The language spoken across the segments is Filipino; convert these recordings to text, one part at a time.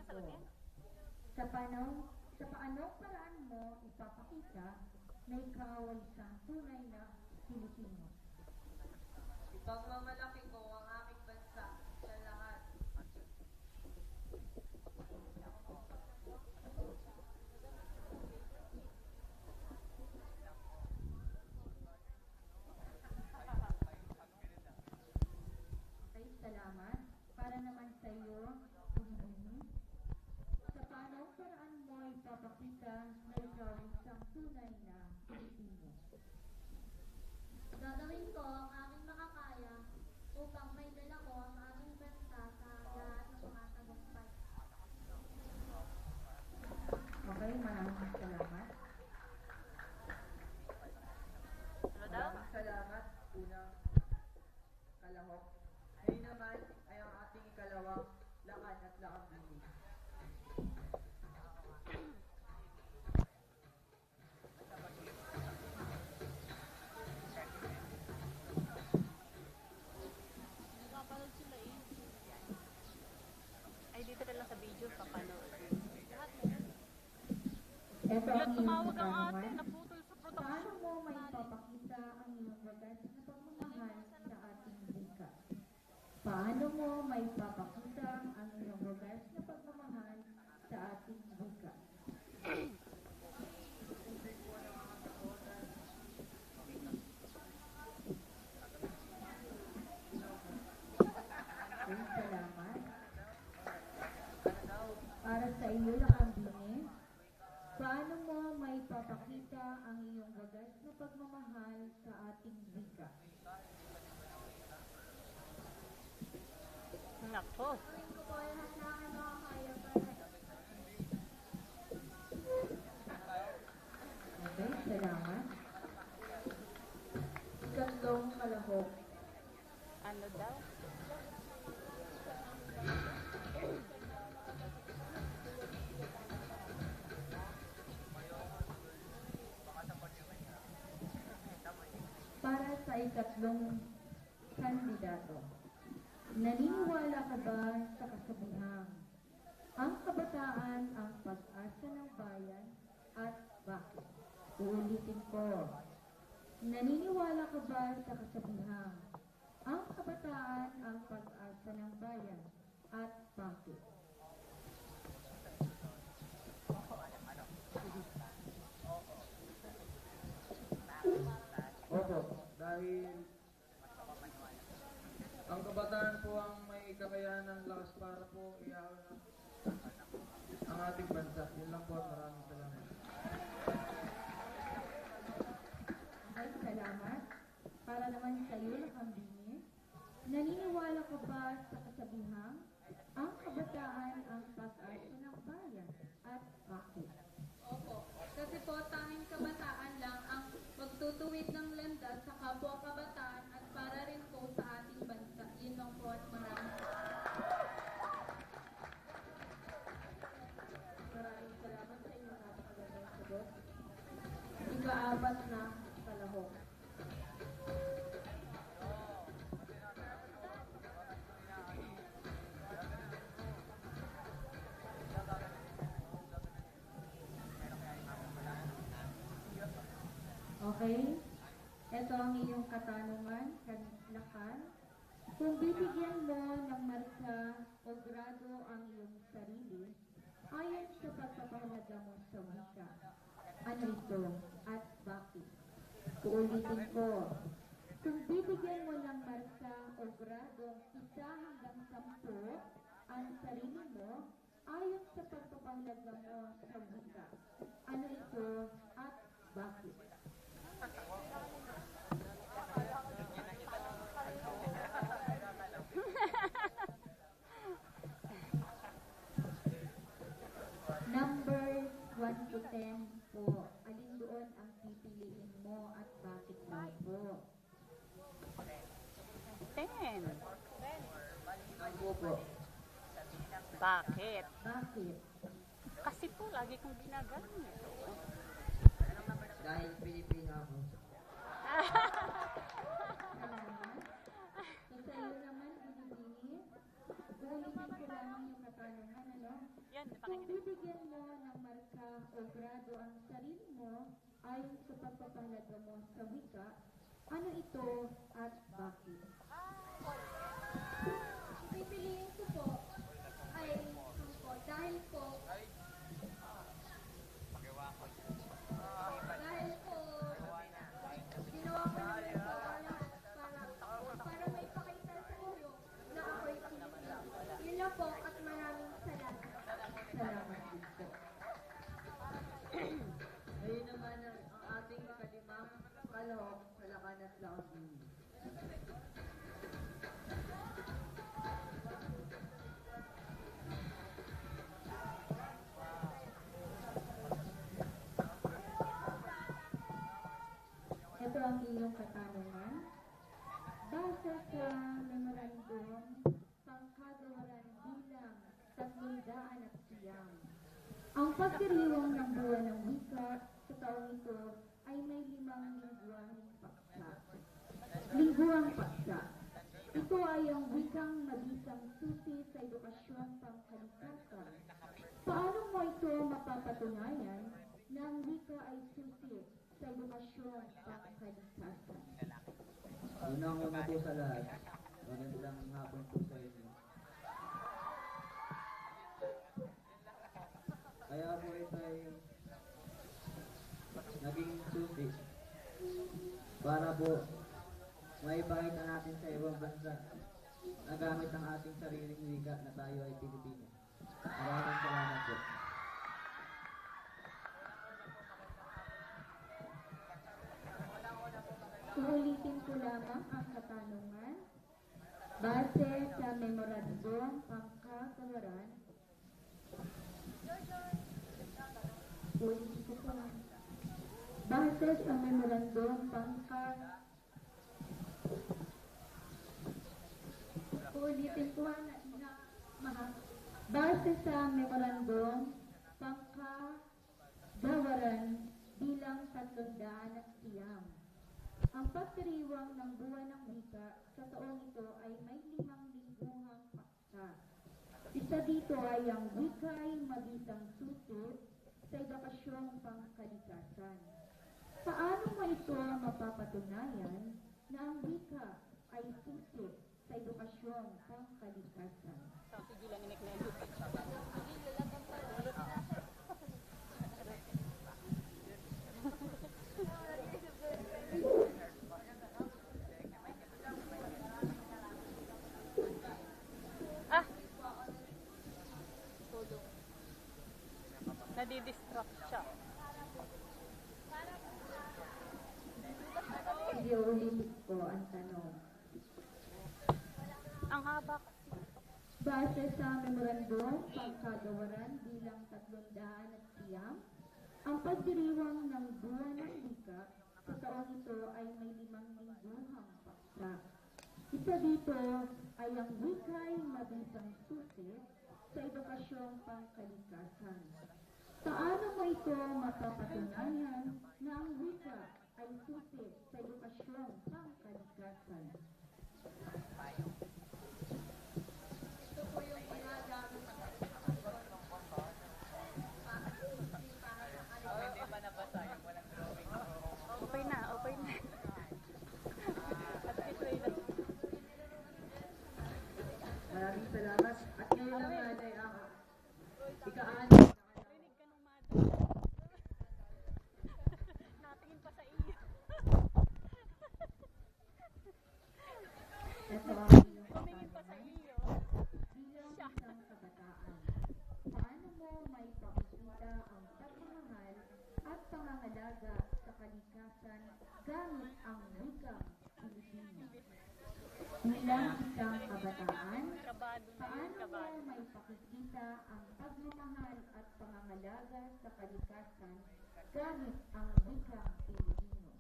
ko. Sa paanong paraan mo ipapakita na ikaw ay isang tunay na Pilipino? Ipagmamalaki ko ang aking bansa sa lahat. Ay, salamat. Para naman sa iyo, Pilipino, sa paanong paraan mo ipapakita na ikaw ay isang tunay na Pilipino? Gagawin ko ang aking makakaya upang may dala ko ang aking bansa sa lahat ng mga tagumpay. Okay, maraming salamat. Maraming salamat, unang kalahok. Ngayon naman ay ang ating ikalawang lakan at lakambini. Nakapanood sila eh. Ay, dito na lang sa video, papanood. Ito Biglang ang iyong tumawag ang ate, katanungan. naputol sa Paano production. mo maipapakita ang iyong wagas na pagmamahal sa ating wika? Paano mo maipapakita ang iyong wagas na pagmamahal sa ating wika? Okay, salamat. Para sa iyo lang ang bini, paano mo maipapakita ang iyong wagas na pagmamahal sa ating wika? Nako. Gagawin ko po ay lahat na aking makakaya para Okay, salamat. Ikatlong kalahok. Ano daw? Para sa ikatlong kandidato, naniniwala ka ba sa kasabihang ang kabataan ang pag-asa ng bayan at bakit? Uulitin ko. Naniniwala ka ba sa kasabihang ang kabataan ang pag-asa ng bayan at bakit? Opo, dahil ang kabataan po ang may kakayahan ng lakas para po iahon ang ating bansa. Yun lang po at maraming salamat. Ay, salamat. Para naman sa iyo, Lakambini, naniniwala ka ba sa kasabihang ang kabataan ang pag-asa ng bayan at bakit? Opo, kasi po tanging kabataan lang ang magtutuwid ng landas sa kapwa kabataan at para rin po sa ating bansa. Yun lang po at maraming Maraming salamat sa inyong napakagandang sagot. Ika-apat na kalahok. Okay? Ito ang iyong katanungan, lakan. Kung bibigyan mo ng marka o grado ang iyong sarili, ayon sa pagpapahalaga mo sa wika, ano ito at bakit? Uulitin ko. Kung bibigyan mo ng marka o grado 1 hanggang 10 ang sarili mo, ayon sa pagpapahalaga mo sa wika, ano ito at bakit? Number 1 to 10 po. Alin doon ang pipiliin mo at bakit daw po? 10. Ang po po. Bakit? Bakit? Kasi po, lagi kong ginagamit. Dahil Pilipino ako. Salamat. So sa iyo naman, Binibini, ulitin ko lang yung iyong katanungan, ano? Yan, Kung napakinig. bibigyan mo ng marka o grado ang sarili mo ayon sa pagpapahalaga mo sa wika, ano ito at bakit? Pipiliin ko po ay po dahil po ginawa ko naman po para may pakita sa inyo na ako'y Pilipino. Yun lang po at maraming salamat. Salamat din po. Ngayon naman ang ating kalimang kalahok sa lakan at lakang. Ito ang iyong katanungan. Base sa memorandum, pangkagawaran bilang 309, ang pagdiriwang ng buwan ng wika sa taong ito ay may 5 lingguang paksa. Ito ay ang wikang mabisang susi sa edukasyong pangkalikasan. Paano mo ito mapapatunayan na ang wika ay susi sa edukasyong pangkalikasan? Unang-una po sa lahat, magandang hapon po sa inyo. Kaya po ito ay naging susi para po maipakita natin sa ibang bansa na gamit ang ating sariling wika na tayo ay Pilipino. Maraming salamat po. Uulitin ko lamang ang katanungan. Base sa memorandum pangkagawaran, ulitin ko po lang. Base sa memorandum ulitin ko na mahal. Base sa memorandum pangkagawaran bilang 309, ang pagdiriwang ng buwan ng wika sa taong ito ay may 5 lingguhang paksa. Isa dito ay ang wika ay mabisang susi sa edukasyong pangkalikasan. Paano mo ito mapapatunayan na ang wika ay susi sa edukasyong pangkalikasan? So, sigilan ni Mcnelly. Ah! Tulog. Nadidistract siya. Sige, ulitin ko ang tanong. Ang haba kasi. Base sa memorandum pangkagawaran bilang 309, ang pagdiriwang ng buwan ng wika sa taong ito ay may 5 lingguhang paksa. Isa dito ay ang wika ay mabisang susi sa edukasyong pangkalikasan. Paano mo ito mapapatunayan na ang wika ay susi sa edukasyong pangkalikasan? Ito po yung ginagamit Okay na, okay na. At ito'y Maraming salamat. At ngayon naman ay ang ika-6 narinig ka nung mother. Natingin pa sa iyo. Ito ang iyong Tumingin pa sa katanungan. iyo. Bilang isang kabataan, paano mo may pakikita ang pagmamahal at pangangalaga sa kalikasan gamit ang wikang Pilipino? Bilang isang kabataan, Kabado na yun, paano mo kabado. may pakikita ang pagmamahal at pangangalaga sa kalikasan gamit ang wikang Pilipino?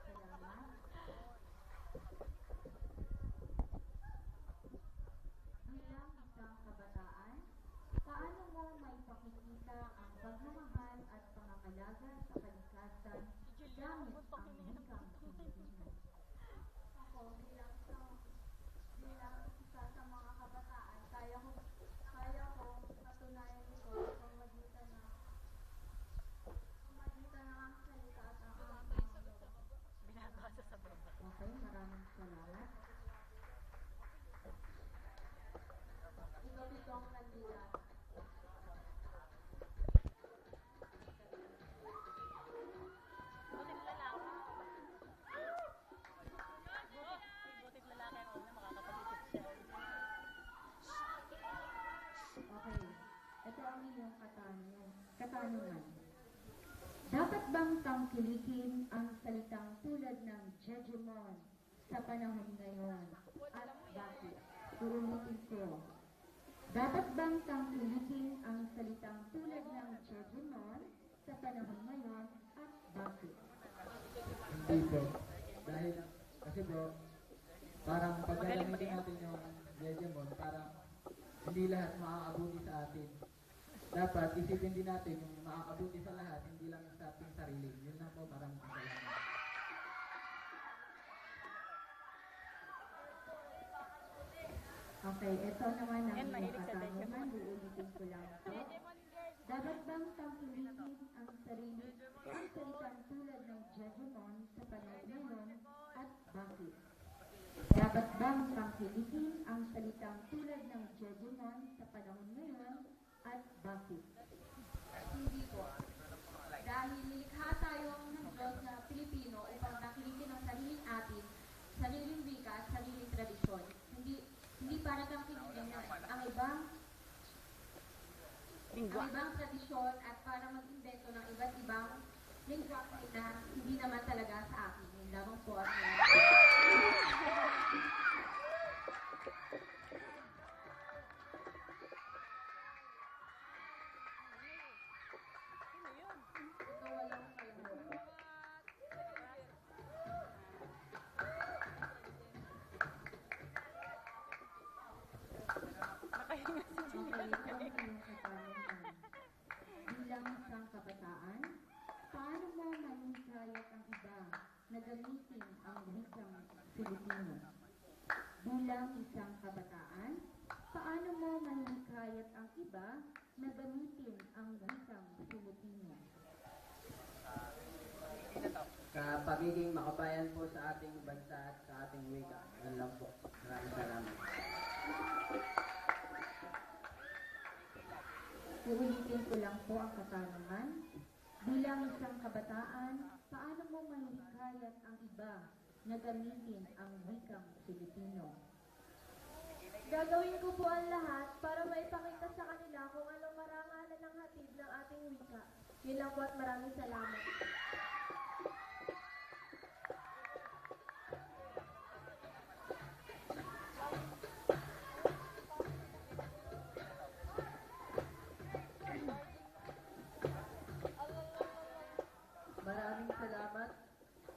Salamat. pag-aalaga sa kalikasan gamit ang wikang Pilipino. Ako bilang isa sa mga kabataan, kaya ko patunayan ito sa pamamagitan ng ang salita at ang aking mga gawa. Binabasa sa baba. Okay, maraming salamat. Ika-pitong kandidat. Butit lalaki. Butit lalaki ang una, makakapag-isip siya. Okay, ito ang iyong katanungan. Dapat bang tangkilikin ang salitang tulad ng Jejemon sa panahon ngayon at bakit? Uulitin ko. Dapat bang tangkilikin ang salitang tulad ng Jejemon sa panahon ngayon at bakit? Hindi po. Kasi po, parang pag gagamitin natin yung Jejemon, parang hindi lahat makakabuti sa atin. Dapat isipin din natin yung makakabuti sa lahat, hindi lang sa ating sarili. Yun lang po, maraming salamat. Okay, ito naman ang Yan, iyong mahilig sa katanungan. Uulitin ko lang ito. Dapat bang tangkilikin ang salitang tulad ng Jejemon sa panahon ngayon at bakit? Dapat bang tangkilikin ang salitang tulad ng Jejemon sa panahon ngayon at bakit? Hindi po. Dahil nilikha tayong ng Diyos na Pilipino upang nakilikin ang sariling wika at sariling tradisyon. Hindi para kang kinikin ang ibang tradisyon at para mag-invento ng iba't ibang lingwahe na hindi naman talaga sa akin. Yun lamang po at Sino yun? ito walang kalahok. Nakahinga si Okay, ito ang iyong katanungan. Bilang isang kabataan, paano mo mahihikayat ang iba na gamitin ang wikang Filipino? Bilang isang kabataan, paano mo mahihikayat ang iba na gamitin ang wikang Filipino? Sa pagiging makabayan po sa ating bansa at sa ating wika. Yan lang po. Maraming salamat. Uulitin ko lang po ang katanungan. Bilang isang kabataan, paano mo mahihikayat ang iba na gamitin ang wikang Filipino? Gagawin ko po ang lahat para maipakita sa kanila kung anong marangalan ng hatid ng ating wika. Yun lang po at maraming salamat. Maraming salamat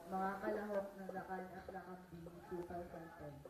mga kalahok ng Lakan at Lakambing 2010.